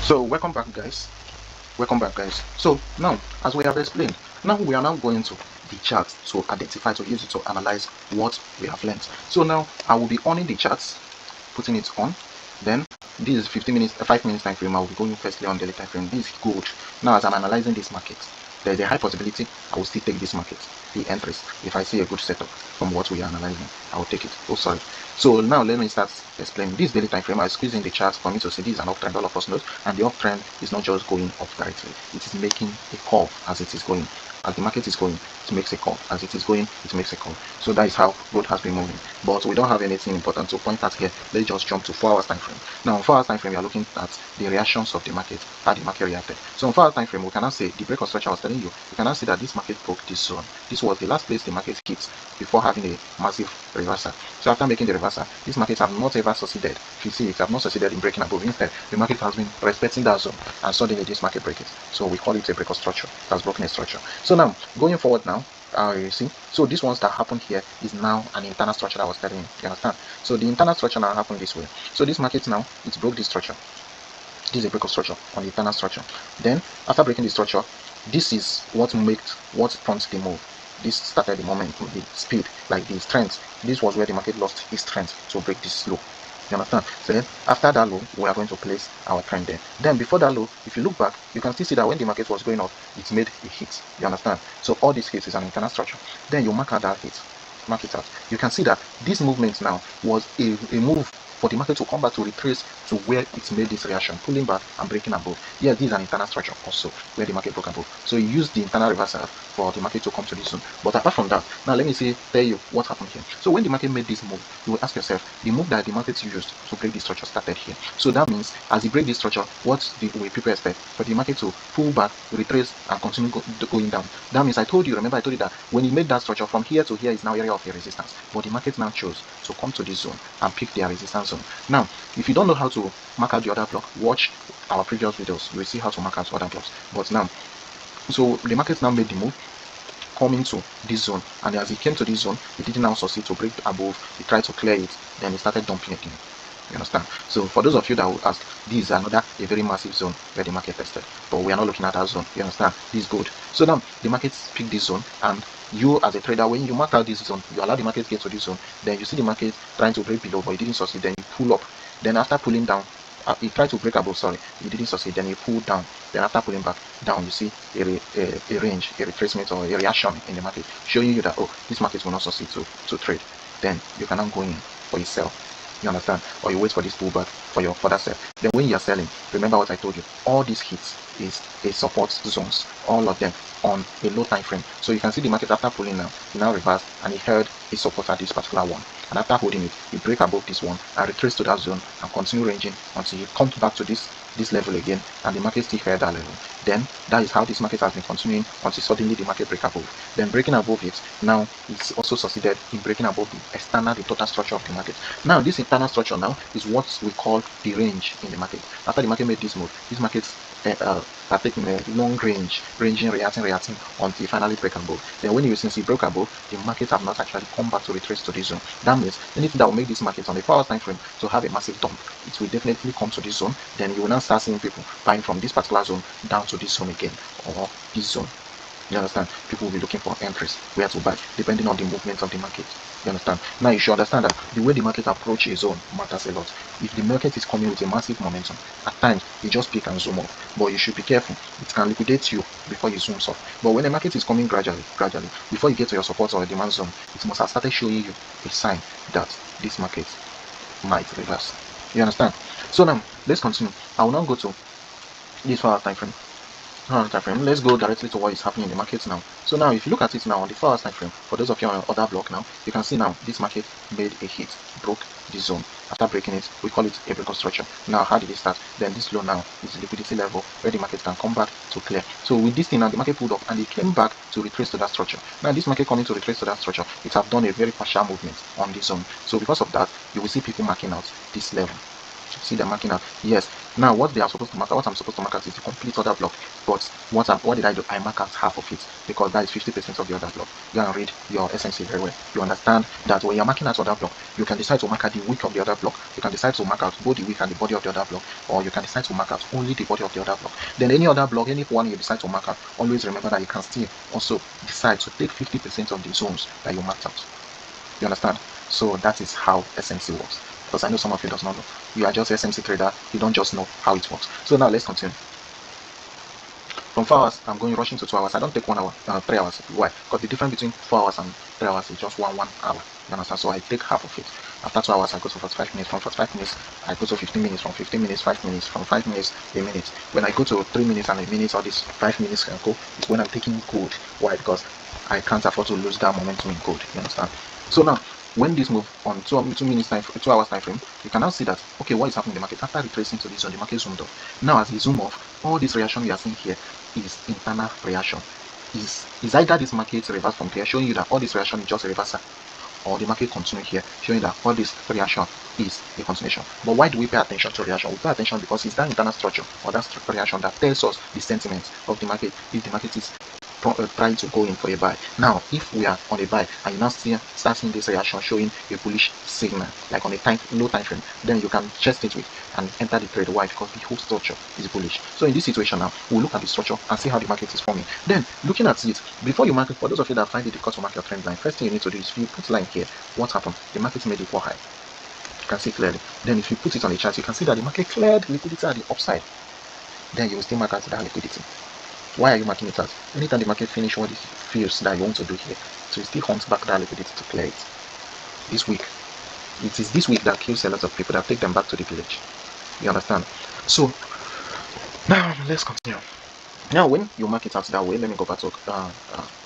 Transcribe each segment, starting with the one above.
So welcome back guys. So now, as we have explained, now we are now going to the chart to identify, to use it to analyze what we have learned. So now I will be owning the charts, putting it on. Then this is 15 minutes, 5 minutes time frame. I will be going firstly on daily time frame. This is good. Now as I'm analyzing this market, there's a high possibility I will still take this market, the entries. If I see a good setup from what we are analyzing, I will take it. Oh sorry. So now let me start explaining. This daily time frame, I squeeze in the chart for me to see this is an uptrend. All of us know, and the uptrend is not just going up directly; it is making a curve as it is going. As the market is going, it makes a curve. As it is going, it makes a curve. So that is how gold has been moving. But we don't have anything important to point at here. Let's just jump to 4 hours time frame. Now on 4 hours time frame, we are looking at the reactions of the market, how the market reacted. So on 4 hours time frame, we cannot say the break of structure I was telling you. We cannot see that this market broke this zone. This was the last place the market hit before having a massive reversal. So after making the reversal, this market have not ever succeeded. If you see, it have not succeeded in breaking above. Instead, the market has been respecting that zone, and suddenly this market break it. So we call it a break of structure. It has broken a structure. So now going forward now, you see, so this ones that happened here is now an internal structure that I was telling you. You understand? So the internal structure now happened this way. So this market now, it broke this structure. This is a break of structure on the internal structure. Then after breaking the structure, this is what prompts the move. This started the momentum, the speed, like the strength. This was where the market lost its strength to break this low. You understand? So then after that low, we are going to place our trend there. Then before that low, if you look back, you can still see that when the market was going up, it made a hit. You understand? So all these hits is an internal structure. Then you mark out that hit. Mark it out. You can see that this movement now was a move for the market to come back to retrace to where it made this reaction, pulling back and breaking above. Yes, this is an internal structure also where the market broke above. So you use the internal reversal for the market to come to this zone. But apart from that, now let me tell you what happened here. So when the market made this move, you will ask yourself, the move that the market used to break this structure started here. So that means as it break this structure, what the way people expect for the market to pull back, retrace, and continue going down. That means I told you that when it made that structure from here to here is now area of a resistance. But the market now chose to come to this zone and pick their resistance zone. Now, if you don't know how to mark out the other block, watch our previous videos. You will see how to mark out other blocks. But now, so the market now made the move coming to this zone, and as it came to this zone, it didn't now succeed to break above. It tried to clear it, then it started dumping again. You understand? So for those of you that will ask, this is a very massive zone where the market tested, but we are not looking at that zone. You understand? This is good. So now the market picked this zone, and you as a trader, when you mark out this zone, you allow the market to get to this zone, then you see the market trying to break below, but it didn't succeed. Then you pull up. Then after pulling down, he tried to break above, sorry, it didn't succeed. Then he pulled down. Then after pulling back down, you see a range, a retracement or a reaction in the market, showing you that, oh, this market will not succeed to trade. Then you cannot go in for yourself. You understand? Or you wait for this pullback for your further sell. Then when you're selling, remember what I told you. All these hits is a support zones, all of them on a low time frame. So you can see the market after pulling now, it now reversed and it held a support at this particular one. And after holding it, it break above this one and retrace to that zone and continue ranging until it comes back to this level again, and the market still held that level. Then that is how this market has been continuing until suddenly the market break above. Then breaking above it, now it's also succeeded in breaking above the total structure of the market. Now this internal structure now is what we call the range in the market. After the market made this move, this market are taking a long range, reacting until it finally break above. Then when you since it broke above, the market have not actually come back to retrace to this zone. That means anything that will make this market on the 4 hour time frame to have a massive dump, it will definitely come to this zone. Then you will now start seeing people buying from this particular zone down to this zone again, or this zone. You understand? People will be looking for entries where to buy depending on the movement of the market. You understand? Now you should understand that the way the market approach a zone matters a lot. If the market is coming with a massive momentum, at times you just pick and zoom off. But you should be careful. It can liquidate you before you zoom off. But when the market is coming gradually, before you get to your support or demand zone, it must have started showing you a sign that this market might reverse. You understand? So now let's continue. I will now go to this 4 hour time frame. Let's go directly to what is happening in the market now. So now if you look at it now on the 4 hour time frame, for those of you on other block now, you can see now this market made a hit, broke this zone. After breaking it, we call it a break of structure. Now how did it start? Then this low now is the liquidity level where the market can come back to clear. So with this thing now, the market pulled up and it came back to retrace to that structure. Now this market coming to retrace to that structure, it have done a very partial movement on this zone. So because of that, you will see people marking out this level. See them marking out. Yes. Now what they are supposed to mark out, what I'm supposed to mark out is the complete other block. But what did I do? I mark out half of it because that is 50% of the other block. You can read your SMC very well. You understand that when you're marking out other block, you can decide to mark out the wick of the other block. You can decide to mark out both the wick and the body of the other block, or you can decide to mark out only the body of the other block. Then any other block, any one you decide to mark out, always remember that you can still also decide to take 50% of the zones that you marked out. You understand? So that is how SMC works. Because I know some of you does not know. You are just SMC trader. You don't just know how it works. So now let's continue. From 4 hours, I'm going rushing to 2 hours. I don't take 1 hour, 3 hours. Why? Because the difference between 4 hours and 3 hours is just 1 hour. You understand? So I take half of it. After 2 hours, I go to 45 minutes. From 45 minutes, I go to 15 minutes. From 15 minutes, 5 minutes. From 5 minutes, a minute. When I go to 3 minutes and a minute, or this 5 minutes can go, is when I'm taking gold. Why? Because I can't afford to lose that momentum in gold. You understand? So now, when this move on 2 minutes time, 2 hours time frame, you can now see that, okay, what is happening in the market? After retracing to this zone, the market zoomed up. Now as we zoom off, all this reaction we are seeing here is internal reaction. Is either this market reverse from here, showing you that all this reaction is just a reversal, or the market continue here, showing that all this reaction is a continuation. But why do we pay attention to reaction? We pay attention because it's that internal structure or that reaction that tells us the sentiment of the market, if the market is trying to go in for a buy. Now if we are on a buy and you now start seeing this reaction showing a bullish signal, like on a low time frame, then you can chest it with and enter the trade. Why? Because the whole structure is bullish. So in this situation now, we'll look at the structure and see how the market is forming. Then looking at it, before you market, for those of you that find it difficult to mark your trend line, first thing you need to do is, if you put line here, what happened? The market made it for high. You can see clearly. Then if you put it on the chart, you can see that the market cleared liquidity at the upside. Then you will still mark out that liquidity. Why are you marking it out? Anytime the market finish what it feels that you want to do here, so you still hunt back that liquidity to clear it. This week, it is this week that kills a lot of people, that take them back to the village. You understand? So now let's continue. Now when you mark it out that way, let me go back to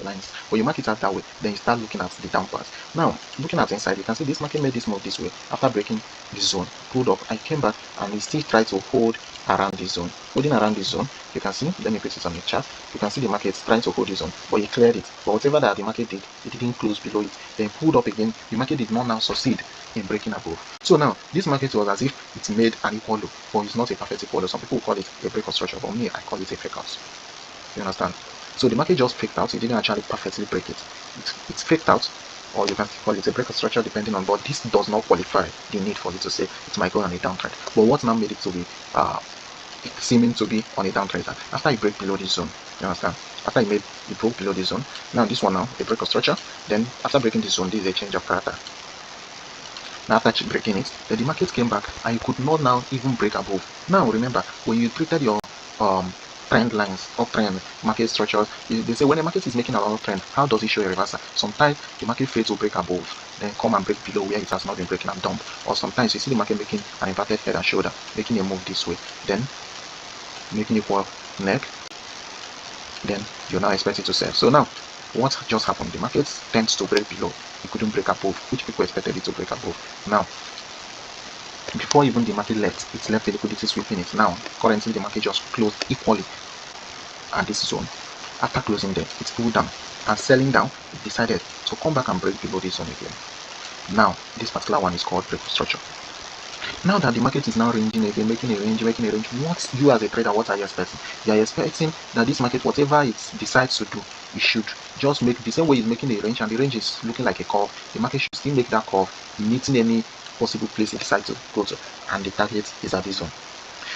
lines. When you mark it out that way, then you start looking at the down part. Now looking at inside, you can see this market made this move this way after breaking this zone, pulled up, I came back and we still try to hold around this zone. Holding around this zone, you can see, let me put it on the chart, you can see the market trying to hold this zone, but it cleared it. But whatever that the market did, it didn't close below it, then pulled up again. The market did not now succeed in breaking above. So now this market was as if it made an equal low, but it's not a perfect equal low. Some people call it a breakout structure, but me, I call it a fake out. You understand? So the market just faked out. It didn't actually perfectly break it. It's faked out, or you can call it a breakout structure depending on, but this does not qualify the need for you to say it might go on a downtrend. But what now made it to be seeming to be on a downtrend after it break below this zone? You understand? After it broke below this zone, now this one now a breakout structure. Then after breaking this zone, this is a change of character. Now after breaking it, then the market came back and you could not now even break above. Now remember, when you treated your trend lines, uptrend, market structures, they say when the market is making an uptrend, how does it show a reversal? Sometimes the market fails to break above, then come and break below where it has not been breaking and dump. Or sometimes you see the market making an inverted head and shoulder, making a move this way, then making equal neck, then you're now expected to sell. So now what just happened? The market tends to break below. It couldn't break above, which people expected it to break above. Now before even the market left, it left the liquidity sweeping it. Now currently the market just closed equally at this zone. After closing there, it's pulled down and selling down, it decided to come back and break below this zone again. Now this particular one is called breakout structure. Now that the market is now ranging again, making a range, what you as a trader, what are you expecting? You are expecting that this market, whatever it decides to do, it should just make the same way it's making a range, and the range is looking like a curve. The market should still make that curve, meeting any possible place it decides to go to, and the target is at this zone.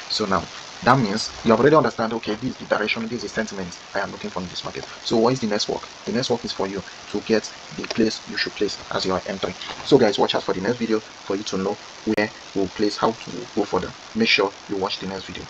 So now that means you have already understand, okay, this is the direction, this is the sentiment I am looking for in this market. So what is the next work? The next work is for you to get the place you should place as you are entering. So guys, watch out for the next video for you to know where we'll place, how to go further. Make sure you watch the next video.